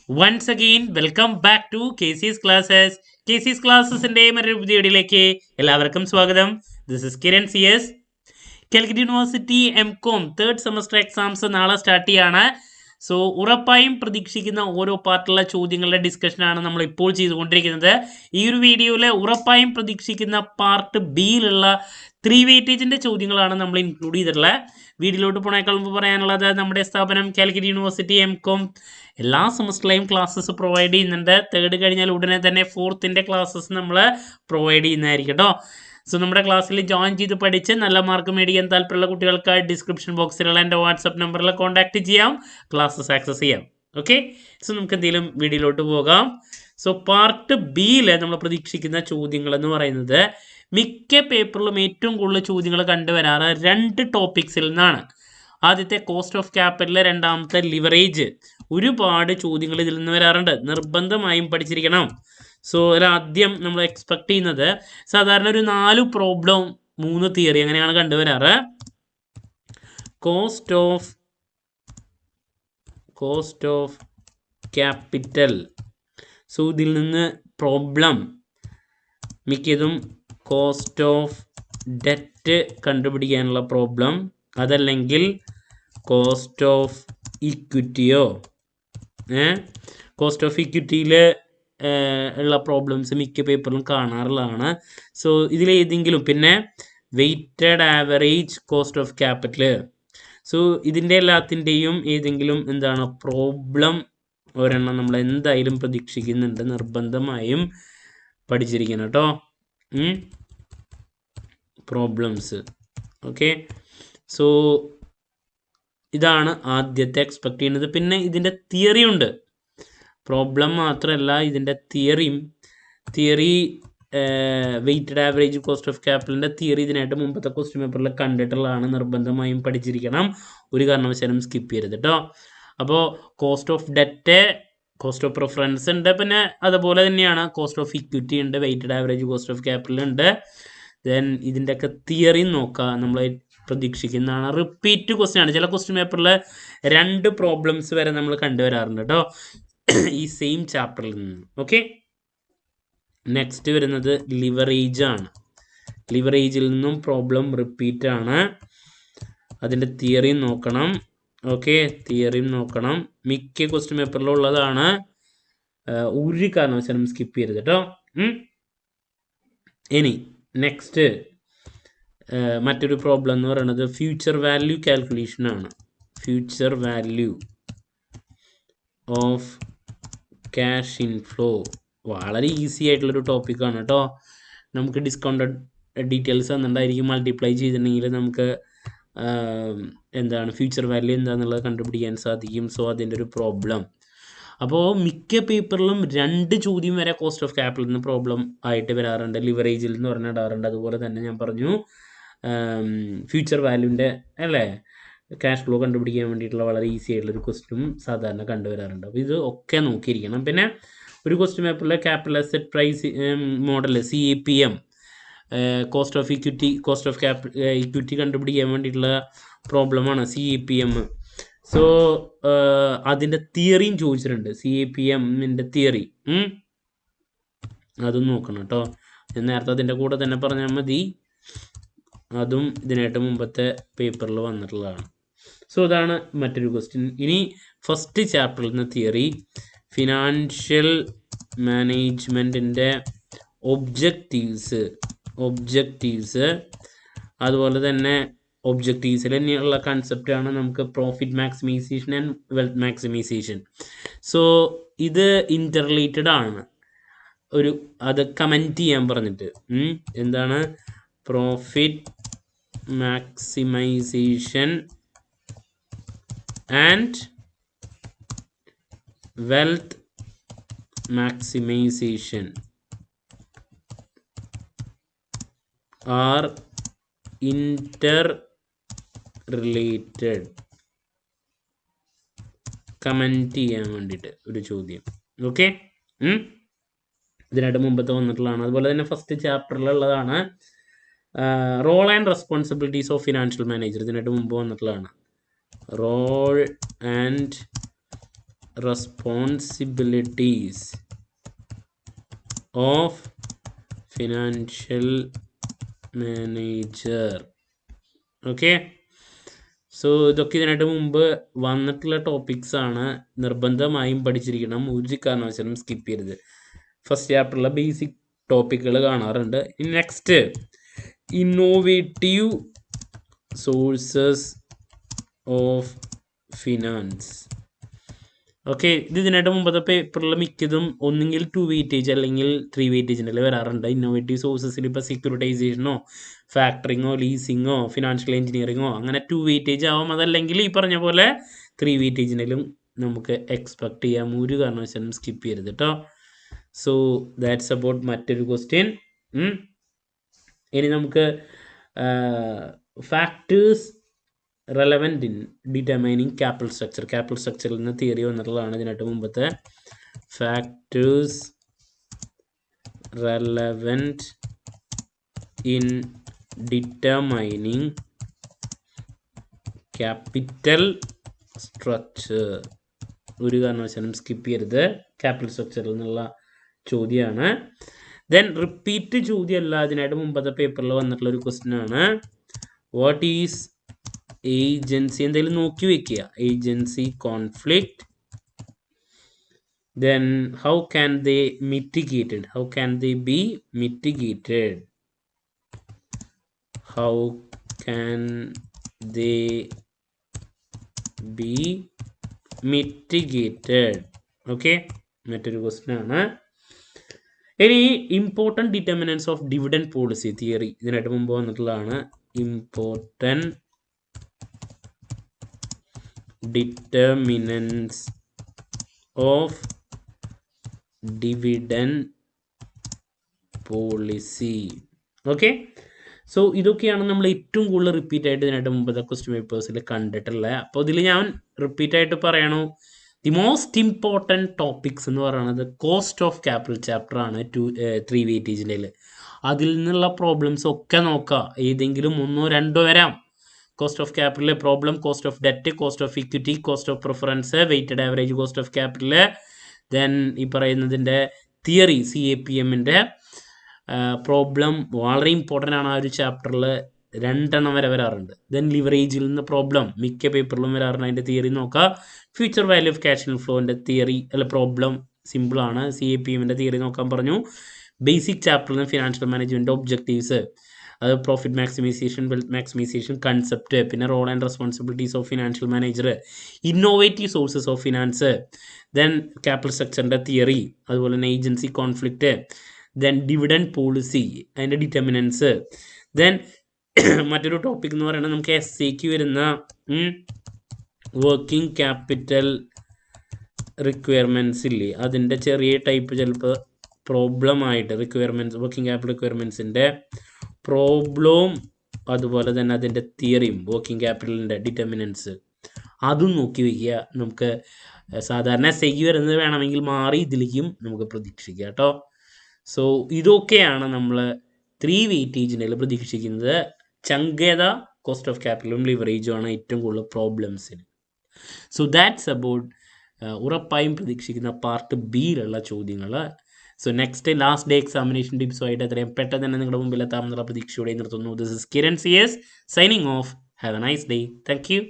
Once again, welcome back to KC's Classes. KC's Classes-ന്റെ മറ്റൊരു പുതിയ വീഡിയോയിലേക്ക് എല്ലാവർക്കും സ്വാഗതം. This is Kiran CS. Calicut university MCOM third semester exams നാളെ സ്റ്റാർട്ട് ചെയ്യാണ്. സോ ഉറപ്പായും പ്രതീക്ഷിക്കുന്ന ഓരോ പാർട്ടിലുള്ള ചോദ്യങ്ങളുടെ ഡിസ്കഷനാണ് നമ്മൾ ഇപ്പോൾ ചെയ്തുകൊണ്ടിരിക്കുന്നത്. ഈ ഒരു വീഡിയോയിൽ ഉറപ്പായും പ്രതീക്ഷിക്കുന്ന പാർട്ട് ബിയിലുള്ള 3 വെയിറ്റേജിൻ്റെ ചോദ്യങ്ങളാണ് നമ്മൾ ഇൻക്ലൂഡ് ചെയ്തിട്ടുള്ളത്. വീഡിയോയിലോട്ട് പോണേക്കാൾ മുമ്പ് പറയാനുള്ളത് നമ്മുടെ സ്ഥാപനം കാലിക്കറ്റ് യൂണിവേഴ്സിറ്റി MCOM എല്ലാ സെമസ്റ്ററിലെയും ക്ലാസ്സസ് പ്രൊവൈഡ് ചെയ്യുന്നുണ്ട്. തേർഡ് കഴിഞ്ഞാൽ ഉടനെ തന്നെ ഫോർത്തിൻ്റെ ക്ലാസ്സസ് നമ്മൾ പ്രൊവൈഡ് ചെയ്യുന്നതായിരിക്കും കേട്ടോ. സോ നമ്മുടെ ക്ലാസ്സിൽ ജോയിൻ ചെയ്ത് പഠിച്ച് നല്ല മാർക്ക് മേടിക്കാൻ താല്പര്യമുള്ള കുട്ടികൾക്ക് ഡിസ്ക്രിപ്ഷൻ ബോക്സിലുള്ള എൻ്റെ വാട്സപ്പ് നമ്പറിൽ കോൺടാക്ട് ചെയ്യാം, ക്ലാസ്സസ് ആക്സസ് ചെയ്യാം. ഓക്കെ, സോ നമുക്ക് എന്തെങ്കിലും വീഡിയോയിലോട്ട് പോകാം. സോ പാർട്ട് ബിയിൽ നമ്മൾ പ്രതീക്ഷിക്കുന്ന ചോദ്യങ്ങൾ എന്ന് പറയുന്നത് മിക്ക പേപ്പറിലും ഏറ്റവും കൂടുതൽ ചോദ്യങ്ങൾ കണ്ടുവരാറ് 2 ടോപ്പിക്സിൽ നിന്നാണ്. ആദ്യത്തെ കോസ്റ്റ് ഓഫ് ക്യാപിറ്റൽ, രണ്ടാമത്തെ ലിവറേജ്. ഒരുപാട് ചോദ്യങ്ങൾ ഇതിൽ നിന്ന് വരാറുണ്ട്, നിർബന്ധമായും പഠിച്ചിരിക്കണം. സോ ആദ്യം നമ്മൾ എക്സ്പെക്ട് ചെയ്യുന്നത് സാധാരണ ഒരു 4 പ്രോബ്ലം 3 തിയറി അങ്ങനെയാണ് കണ്ടുവരാറ്. Cost of capital. സോ ഇതിൽ നിന്ന് പ്രോബ്ലം മിക്കതും കോസ്റ്റ് ഓഫ് ഡെറ്റ് കണ്ടുപിടിക്കാനുള്ള പ്രോബ്ലം, അതല്ലെങ്കിൽ കോസ്റ്റ് ഓഫ് ഇക്വിറ്റിയോ കോസ്റ്റ് ഓഫ് ഇക്വിറ്റിയിൽ ഉള്ള പ്രോബ്ലംസ് മിക്ക പേപ്പറിലും കാണാറുള്ളതാണ്. സോ ഇതിലേതെങ്കിലും, പിന്നെ weighted average cost of capital. So ഇതിൻ്റെ എല്ലാത്തിൻ്റെയും ഏതെങ്കിലും പ്രോബ്ലം ഒരെണ്ണം നമ്മൾ എന്തായാലും പ്രതീക്ഷിക്കുന്നുണ്ട്, നിർബന്ധമായും പഠിച്ചിരിക്കണം കേട്ടോ. പ്രോബ്ലംസ്. ഓക്കെ, സോ ഇതാണ് ആദ്യത്തെ എക്സ്പെക്ട് ചെയ്യുന്നത്. പിന്നെ ഇതിൻ്റെ തിയറി ഉണ്ട്, പ്രോബ്ലം മാത്രമല്ല ഇതിൻ്റെ theory weighted average cost of ക്യാപിറ്റലിൻ്റെ തിയറി ഇതിനായിട്ട് മുമ്പത്തെ ക്വസ്റ്റ്യൻ പേപ്പറിൽ കണ്ടിട്ടുള്ളതാണ്, നിർബന്ധമായും പഠിച്ചിരിക്കണം, ഒരു കാരണവശാലും സ്കിപ്പ് ചെയ്യരുത് കേട്ടോ. അപ്പോൾ cost of debt, cost of preference ഉണ്ട്, പിന്നെ അതുപോലെ തന്നെയാണ് കോസ്റ്റ് ഓഫ് ഇക്വിറ്റി ഉണ്ട്, weighted average cost of capital ഉണ്ട്. ദെൻ ഇതിൻ്റെയൊക്കെ തിയറി നോക്കുക, നമ്മൾ പ്രതീക്ഷിക്കുന്നതാണ്. റിപ്പീറ്റ് ക്വസ്റ്റ്യൻ ആണ്, ചില ക്വസ്റ്റ്യൻ പേപ്പറിൽ 2 പ്രോബ്ലംസ് വരെ നമ്മൾ കണ്ടുവരാറുണ്ട് കേട്ടോ ഈ സെയിം ചാപ്റ്ററിൽ നിന്ന്. ഓക്കെ, നെക്സ്റ്റ് വരുന്നത് ലിവറേജ് ആണ്. ലിവറേജിൽ നിന്നും പ്രോബ്ലം റിപ്പീറ്റ് ആണ്, അതിൻ്റെ തിയറിയും നോക്കണം. ഓക്കെ, തിയറിയും നോക്കണം, മിക്ക ക്വസ്റ്റ്യൻ പേപ്പറിലും ഉള്ളതാണ്, ഒരു കാരണവശാലും സ്കിപ്പ് ചെയ്യരുത് കേട്ടോ. ഇനി നെക്സ്റ്റ് മറ്റൊരു പ്രോബ്ലം എന്ന് പറയുന്നത് ഫ്യൂച്ചർ വാല്യൂ കാൽക്കുലേഷൻ ആണ്. Future value of cash inflow വളരെ ഈസി ആയിട്ടുള്ളൊരു ടോപ്പിക്കാണ് കേട്ടോ. നമുക്ക് ഡിസ്കൗണ്ടഡ് ഡീറ്റെയിൽസ് തന്നിട്ടുണ്ടായിരിക്കും, മൾട്ടിപ്ലൈ ചെയ്തിട്ടുണ്ടെങ്കിൽ നമുക്ക് ഫ്യൂച്ചർ വാല്യൂ എന്താണെന്നുള്ളത് കണ്ടുപിടിക്കാൻ സാധിക്കും. സോ അതിൻ്റെ ഒരു പ്രോബ്ലം. അപ്പോൾ മിക്ക പേപ്പറിലും 2 ചോദ്യം വരെ കോസ്റ്റ് ഓഫ് ക്യാപിറ്റലിൽ നിന്ന് പ്രോബ്ലം ആയിട്ട് വരാറുണ്ട്, ലിവറേജിൽ നിന്ന് പറഞ്ഞിടാറുണ്ട്. അതുപോലെ തന്നെ ഞാൻ പറഞ്ഞു ഫ്യൂച്ചർ വാല്യൂൻ്റെ ക്യാഷ് ഫ്ലോ കണ്ടുപിടിക്കാൻ വേണ്ടിയിട്ടുള്ള വളരെ ഈസി ആയിട്ടുള്ളൊരു ക്വസ്റ്റ്യനും സാധാരണ കണ്ടുവരാറുണ്ട്. അപ്പോൾ ഇത് ഒക്കെ നോക്കിയിരിക്കണം. പിന്നെ ഒരു ക്വസ്റ്റ്യൻ പേപ്പറിൽ capital asset price model CAPM, cost of equity കണ്ടുപിടിക്കാൻ വേണ്ടിയിട്ടുള്ള പ്രോബ്ലമാണ് CAPM. സോ അതിൻ്റെ തിയറിയും ചോദിച്ചിട്ടുണ്ട്, CAPM-ൻ്റെ തിയറി, അതും നോക്കണം കേട്ടോ. ഞാൻ നേരത്തെ അതിൻ്റെ കൂടെ തന്നെ പറഞ്ഞാൽ മതി, അതും ഇതിനായിട്ട് മുമ്പത്തെ പേപ്പറിൽ വന്നിട്ടുള്ളതാണ്. സോ അതാണ് മറ്റൊരു ക്വസ്റ്റ്യൻ. ഇനി ഫസ്റ്റ് ചാപ്റ്ററിൽ നിന്ന് തിയറി, ഫിനാൻഷ്യൽ മാനേജ്മെൻറ്റിൻ്റെ ഒബ്ജക്റ്റീവ്സ്, അതുപോലെ തന്നെ ഒബ്ജക്റ്റീവ്സിൽ തന്നെയുള്ള കൺസെപ്റ്റാണ് നമുക്ക് profit maximisation and wealth maximisation. So ഇത് ഇൻ്റർറിലേറ്റഡ് ആണ്, അത് കമൻറ്റ് ചെയ്യാൻ പറഞ്ഞിട്ട് എന്താണ് profit maximisation and wealth maximisation are related. Comment ചെയ്യാൻ വേണ്ടിയിട്ട് ഒരു ചോദ്യം. ഓക്കെ, ഇതിനായിട്ട് മുമ്പത്തെ വന്നിട്ടുള്ളതാണ്. അതുപോലെ തന്നെ ഫസ്റ്റ് ചാപ്റ്ററിലുള്ളതാണ് role and responsibilities of financial manager, ഇതിനായിട്ട് മുമ്പ് വന്നിട്ടുള്ളതാണ്. Role and responsibilities of financial manager. Okay, so ഇതൊക്കെ ഇതിനായിട്ട് മുമ്പ് വന്നിട്ടുള്ള ടോപ്പിക്സ് ആണ്. നിർബന്ധമായും പഠിച്ചിരിക്കണം, ഒരു കാരണവശാലും സ്കിപ്പ് ചെയ്യരുത്. ഫസ്റ്റ് ചാപ്റ്ററിലെ ബേസിക് ടോപ്പിക്കുകൾ കാണാറുണ്ട്. Next, innovative sources of finance. Okay, ഇത് ഇതിനായിട്ട് മുമ്പത്തെ പേപ്പറിൽ മിക്കതും ഒന്നുകിൽ 2 വെയിറ്റേജ് അല്ലെങ്കിൽ 3 വെയിറ്റേജിൻ്റെ വരാറുണ്ട്. ഇന്നോവേറ്റീവ് സോഴ്സസിൽ ഇപ്പോൾ സെക്യൂരിറ്റൈസേഷനോ ഫാക്ടറിങ്ങോ ലീസിങ്ങോ ഫിനാൻഷ്യൽ എഞ്ചിനീയറിങ്ങോ അങ്ങനെ 2 വെയിറ്റേജ് ആവും. അതല്ലെങ്കിൽ ഈ പറഞ്ഞ പോലെ 3 വെയിറ്റേജിനും നമുക്ക് എക്സ്പെക്ട് ചെയ്യാം. ഒരു കാരണവശാലും സ്കിപ്പ് ചെയ്യരുത് കേട്ടോ. സോ ദാറ്റ്സ് അബൌട്ട് മറ്റൊരു ക്വസ്റ്റ്യൻ. ഇനി നമുക്ക് factors relevant in determining capital structure. Capital സ്ട്രക്ചറിൽ നിന്ന് തിയറി വന്നിട്ടുള്ളതാണ് ഇതിനായിട്ട് മുമ്പത്തെ. Factors relevant in determining capital structure. ഒരു കാരണവശാലും സ്കിപ്പ് ചെയ്യരുത്, ക്യാപിറ്റൽ സ്ട്രക്ചറിൽ നിന്നുള്ള ചോദ്യമാണ്. ദെൻ റിപ്പീറ്റ് ചോദ്യമല്ല, അതിനായിട്ട് മുമ്പത്തെ പേപ്പറിൽ വന്നിട്ടുള്ള ഒരു ക്വസ്റ്റ്യൻ ആണ്. What is agency? എന്തെങ്കിലും നോക്കി വെക്കുക. Agency conflict. Then how can they mitigated? How can they B mitigated? How can they B mitigated? Okay, മറ്റൊരു ക്വസ്റ്റ്യൻ ആണ്. ഇനി important determinants of dividend policy theory ഇതിനായിട്ട് മുമ്പ് വന്നിട്ടുള്ളതാണ്. Important determinants of dividend policy. Okay, so ഇതൊക്കെയാണ് നമ്മൾ ഏറ്റവും കൂടുതൽ റിപ്പീറ്റ് ആയിട്ട് ഇതിനായിട്ട് മുമ്പത്തെ ക്വസ്റ്റ്യൻ പേപ്പേഴ്സിൽ കണ്ടിട്ടുള്ളത്. അപ്പോൾ ഇതിൽ ഞാൻ റിപ്പീറ്റ് ആയിട്ട് പറയണു, ദി മോസ്റ്റ് ഇമ്പോർട്ടൻറ്റ് ടോപ്പിക്സ് എന്ന് പറയുന്നത് കോസ്റ്റ് ഓഫ് ക്യാപിറ്റൽ ചാപ്റ്റർ ആണ് 3 വെയിറ്റേജിൻ്റെ. അതിൽ നിന്നുള്ള പ്രോബ്ലംസ് ഒക്കെ നോക്കുക, ഏതെങ്കിലും 1 or 2 വരാം. Cost of capital problem, cost of debt, cost of equity, cost of preference, weighted average cost of capital, then ഈ പറയുന്നതിൻ്റെ തിയറി CAPMൻ്റെ പ്രോബ്ലം വളരെ ഇമ്പോർട്ടൻ്റ് ആണ്. ആ ഒരു ചാപ്റ്ററിൽ 2 വരെ വരാറുണ്ട്. ദെൻ ലിവറേജിൽ നിന്ന് പ്രോബ്ലം മിക്ക പേപ്പറിലും വരാറുണ്ട്. അതിൻ്റെ തിയറി നോക്കുക. ഫ്യൂച്ചർ വാല്യൂ ഓഫ് ക്യാഷ് ഇൻഫ്ലോൻ്റെ തിയറി അല്ല പ്രോബ്ലം സിമ്പിളാണ്. CAPMൻ്റെ തിയറി നോക്കാൻ പറഞ്ഞു. ബേസിക് ചാപ്റ്ററിൽ നിന്ന് ഫിനാൻഷ്യൽ മാനേജ്മെൻറ്റ് ഒബ്ജക്റ്റീവ്സ്, അത് profit maximisation, wealth maximisation concept, പിന്നെ role and responsibilities of financial manager, innovative sources of finance, then capital സ്ട്രക്ചറിൻ്റെ തിയറി, അതുപോലെ തന്നെ agency conflict, then dividend policy അതിൻ്റെ ഡിറ്റർമിനൻസ്. ദെൻ മറ്റൊരു ടോപ്പിക് എന്ന് പറയുന്നത് നമുക്ക് SAക്ക് വരുന്ന വർക്കിംഗ് ക്യാപിറ്റൽ റിക്വയർമെൻറ്റ്സ് ഇല്ലേ, അതിൻ്റെ ചെറിയ ടൈപ്പ് ചിലപ്പോൾ പ്രോബ്ലമായിട്ട് റിക്വയർമെൻറ്റ്സ്, വർക്കിംഗ് ക്യാപിറ്റൽ റിക്വയർമെൻറ്റ്സിൻ്റെ പ്രോബ്ലവും അതുപോലെ തന്നെ അതിൻ്റെ തിയറിയും വർക്കിംഗ് ക്യാപിറ്റലിൻ്റെ ഡിറ്റർമിനൻസ് അതും നോക്കി വയ്ക്കുക. നമുക്ക് സാധാരണ SAക്ക് വരുന്നത് വേണമെങ്കിൽ മാറി ഇതിലേക്കും നമുക്ക് പ്രതീക്ഷിക്കാം കേട്ടോ. സോ ഇതൊക്കെയാണ് നമ്മൾ 3 വെയിറ്റേജിൻ്റെ പ്രതീക്ഷിക്കുന്നത്. ചങ്കേത കോസ്റ്റ് ഓഫ് ക്യാപിറ്റലും ലിവറേജും ആണ് ഏറ്റവും കൂടുതൽ പ്രോബ്ലംസിന്. സോ ദാറ്റ്സ് അബൌട്ട് ഉറപ്പായും പ്രതീക്ഷിക്കുന്ന പാർട്ട് ബിയിലുള്ള ചോദ്യങ്ങൾ. So next last day examination ടിപ്സുമായിട്ട് എത്രയും പെട്ടെന്ന് തന്നെ നിങ്ങളുടെ മുമ്പിൽ എത്താമെന്നുള്ള പ്രതീക്ഷയോടെ നിർത്തുന്നു. This is Kiran CS signing off. Have a nice day. Thank U.